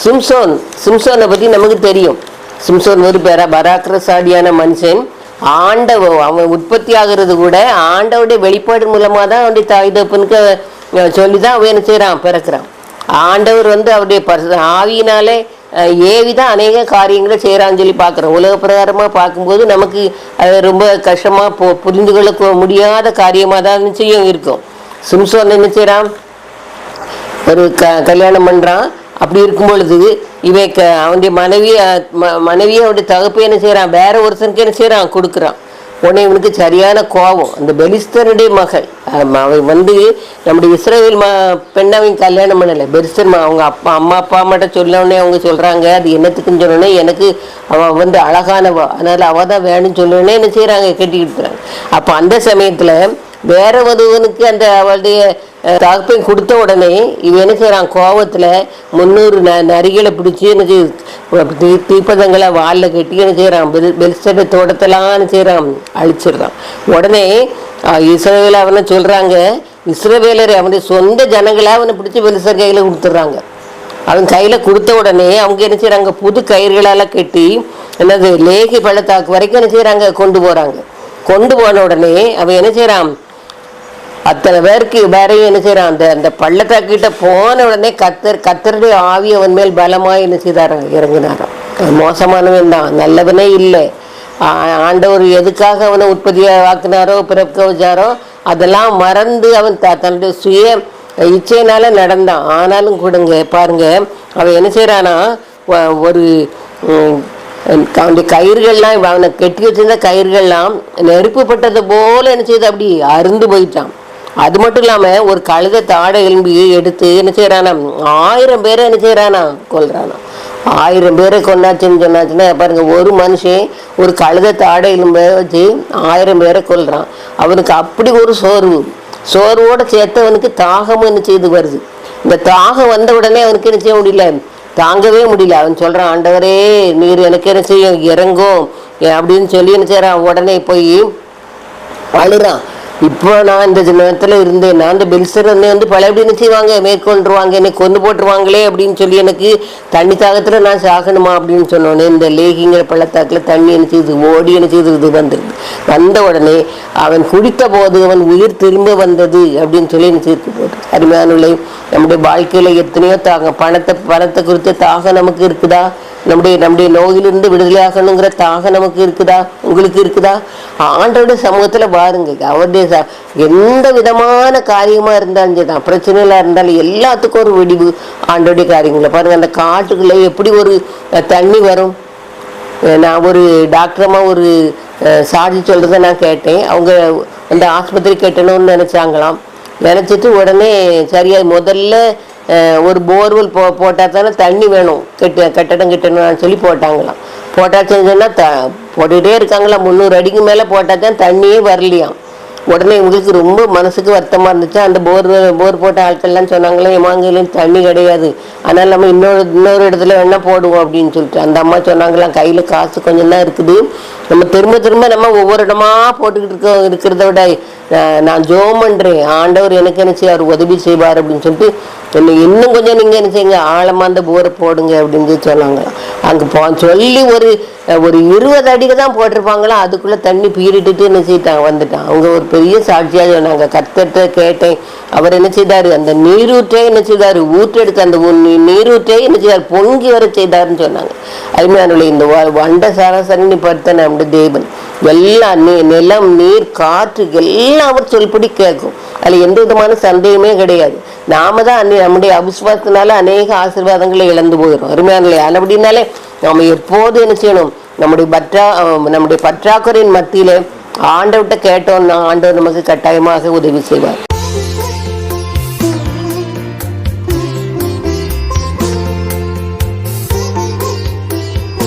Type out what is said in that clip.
சிம்சோனை பற்றி நமக்கு தெரியும். சிம்சோன் ஒரு பராக்கிரசாலியான மனுஷன். அவன் உற்பத்தி ஆகிறது கூட ஆண்டவுடைய வெளிப்பாடு மூலமாக தான் அவனுடைய தாய் தப்புனுக்கு சொல்லி தான் அவன் என்ன செய்கிறான், பிறக்கிறான். ஆண்டவர் அவருடைய ஆவியினாலே ஏவிதான் அநேக காரியங்களை செய்கிறான்னு சொல்லி பார்க்குறோம். உலக பிரகாரமாக பார்க்கும்போது நமக்கு அது ரொம்ப கஷ்டமாக புரிந்து கொள்ள முடியாத காரியமாக தான் நிச்சயம் இருக்கும். சிம்சோன் என்ன செய்கிறான், ஒரு கல்யாணம் பண்ணுறான். அப்படி இருக்கும் பொழுது அவனுடைய மனைவியை அவருடைய தகப்பை என்ன செய்கிறான், வேற ஒருத்தனுக்கு என்ன செய்கிறான், கொடுக்குறான். உடனே இவனுக்கு சரியான கோபம். அந்த பெலிஸ்தனுடைய மகள் அவன் நம்முடைய இஸ்ரவேல் பெண்ணாவையும் கல்யாணம் பண்ணலை. பெலிஸ்தர் அவங்க அம்மா அப்பா மட்டும் சொன்னோடனே அவங்க சொல்கிறாங்க, அது என்னத்துக்குன்னு சொன்னோடனே எனக்கு அவள் அழகானவா, அதனால் அவள் தான் வேணும்னு சொன்னோடனே என்ன செய்கிறாங்க, கட்டிக்கிட்டுறாங்க. அப்போ அந்த சமயத்தில் வேற ஒருவனுக்கு அந்த அவளுடைய தகப்பையும் கொடுத்த உடனே இவன் என்ன செய்கிறான், கோபத்தில் 300 நரிகளை பிடிச்சி என்ன தீப்பதங்களை வாலில் கட்டி என்ன செய்கிறான், பெலிஸ்தருடைய தோட்டத்தெல்லாம் என்ன செய்கிறான், அழிச்சிடுறான். உடனே இஸ்ரவேல அவனை சொல்கிறாங்க, இஸ்ரவேலரை அவனுடைய சொந்த ஜனங்களை அவனை பிடிச்சி பெலிஸ்தர் கையில் கொடுத்துட்றாங்க. அவன் கையில் கொடுத்த உடனே அவங்க என்ன செய்கிறாங்க, புது கயிறுகளால் கட்டி என்னது லேகி பள்ளத்தாக்கு வரைக்கும் என்ன செய்கிறாங்க, கொண்டு போகிறாங்க. கொண்டு போன உடனே அவன் என்ன செய்கிறான், அத்தனை பேருக்கு வேறையும் என்ன செய்கிறான், அந்த பள்ளத்தாக்கிட்ட போன உடனே கத்தருடைய ஆவி அவன் மேல் பலமாக என்ன செய்தாராம், இறங்கினாராம். மோசமானவன் தான், நல்லவனே இல்லை. ஆண்டவர் எதுக்காக அவனை உற்பத்தியாக்கினாரோ பிறக்க வச்சாரோ அதெல்லாம் மறந்து அவன் தன்னுடைய சுய இச்சையினால நடந்தான். ஆனாலும் கொடுங்க பாருங்க, அவன் என்ன செய்கிறானா, ஒரு அவனுடைய கயிறுகள்லாம் அவனை கெட்டி வச்சிருந்த கயிறுகள்லாம் நெருப்புப்பட்டது போல என்ன செய்யுது, அப்படி அருந்து போயிட்டான். அது மட்டும் இல்லாமல் ஒரு கழுதை தாடை எலும்பி எடுத்து என்ன செய்கிறானா, 1000 பேரை என்ன செய்கிறானா, கொல்றானா. 1000 பேரை கொண்டாச்சுன்னு சொன்னாச்சுன்னா பாருங்க, ஒரு மனுஷன் ஒரு கழுதை தாடை எலும்பை வச்சு 1000 பேரை கொல்றான். அவனுக்கு அப்படி ஒரு சோர்வோடு சேர்த்தவனுக்கு தாகமும் என்ன செய்து வருது. இந்த தாகம் வந்த உடனே அவனுக்கு என்ன செய்ய முடியல, தாங்கவே முடியல. அவன் சொல்கிறான், ஆண்டவரே நீர் எனக்கு என்ன செய்யும், இறங்கும் அப்படின்னு சொல்லி என்ன செய்கிறான், உடனே போய் அழுறான். இப்போ நான் இந்த நேரத்தில் இருந்தேன், நான் அந்த பெலிஸ்தர் பல எப்படி என்ன செய்வாங்க, மேற்கொண்டுருவாங்க, என்னை கொண்டு போட்டுருவாங்களே அப்படின்னு சொல்லி எனக்கு தண்ணி தாகத்தில் நான் சாகணுமா அப்படின்னு சொன்னோன்னே இந்த லேகிங்கிற பள்ளத்தாக்கில் தண்ணி என்ன செய்யுது, ஓடி என்ன செய்யுது, இது வந்துடுது. வந்த உடனே அவன் குடித்த போது அவன் உயிர் திரும்ப வந்தது அப்படின்னு சொல்லி என்ன செய்து போட்டு. அருமையானவர்களே, நம்முடைய வாழ்க்கையில் எத்தனையோ பணத்தை குறித்த தாகம் நமக்கு இருக்குதா, நம்முடைய நோயிலிருந்து விடுதலையாகணுங்கிற தாகம் நமக்கு இருக்குதா, உங்களுக்கு இருக்குதா? ஆண்டோடைய சமூகத்தில் பாருங்க, அவருடைய எந்த விதமான காரியமாக இருந்தாலும் சரிதான், பிரச்சனைலாம் இருந்தாலும் எல்லாத்துக்கும் ஒரு வெடிவு ஆண்டோடைய காரியங்களை பாருங்க. அந்த காட்டுக்குள்ளே எப்படி ஒரு தண்ணி வரும். நான் ஒரு டாக்டரமாக ஒரு சாட்சி சொல்கிறத நான் கேட்டேன். அவங்க அந்த ஆஸ்பத்திரி கட்டணும்னு நினச்சாங்களாம். நினச்சிட்டு உடனே சரியாக முதல்ல ஒரு போர்வெல் போட்டால் தானே தண்ணி வேணும், கட்டடம் கட்டணும்னு சொல்லி போட்டாங்களாம். போட்டாச்சுன்னு சொன்னால் போட்டுகிட்டே இருக்காங்களாம். 300 அடிக்கு மேலே போட்டால் தான் தண்ணியே வரலையாம். உடனே இவங்களுக்கு ரொம்ப மனசுக்கு வருத்தமாக இருந்துச்சு. அந்த போர் போட்ட ஆட்கள்லாம் சொன்னாங்களே, எமாங்கலையும் தண்ணி கிடையாது, அதனால் நம்ம இன்னொரு இடத்துல வேணா போடுவோம் அப்படின்னு சொல்லிட்டு அந்த அம்மா சொன்னாங்களாம், கையில் காசு கொஞ்சம் தான் இருக்குது, நம்ம திரும்ப நம்ம ஒவ்வொரு இடமா போட்டுக்கிட்டு இருக்கிறத விட நான் ஜோம் பண்ணுறேன், ஆண்டவர் எனக்கு என்ன செய்வார், உதவி செய்வார் அப்படின்னு சொல்லிட்டு இன்னும் கொஞ்சம் நீங்கள் என்ன செய்யுங்க, ஆழமாக அந்த போரை போடுங்க அப்படின்னு சொன்னாங்களாம். அங்கே சொல்லி ஒரு 20 அடிக்கு தான் போட்டிருப்பாங்களாம். அதுக்குள்ளே தண்ணி பீறிட்டு என்ன செய்யிட்டாங்க, வந்துட்டான். அவங்க ஒரு பெரிய சாட்சியாக சொன்னாங்க. கர்த்தர்கிட்ட கேட்டேன், அவர் என்ன செய்தார், அந்த நீரூற்றை என்ன செய்தார், ஊற்றெடுத்து அந்த நீரூற்றை என்ன செய்தார், பொங்கி வர செய்தார்னு சொன்னாங்க. அருமையானவர்களே, இந்த வண்ட சராசரி படுத்த நம்முடைய தேவன் எல்லாம் நிலம் நீர் காற்று எல்லாம் அவர் சொல்படி கேட்கும். அதில் எந்த விதமான சந்தேகமே கிடையாது. நாம தான் நம்முடைய அவிசுவாசத்தினால அநேக ஆசீர்வாதங்களை இழந்து போயிடும். அருமையானவர்களே, அப்படின்னாலே நம்ம எப்போது என்ன செய்யணும், நம்முடைய பற்றாக்குறையின் மத்தியில ஆண்டவர்கிட்ட கேட்டோம்னா ஆண்டவர் நமக்கு கட்டாயமாக உதவி செய்வார்.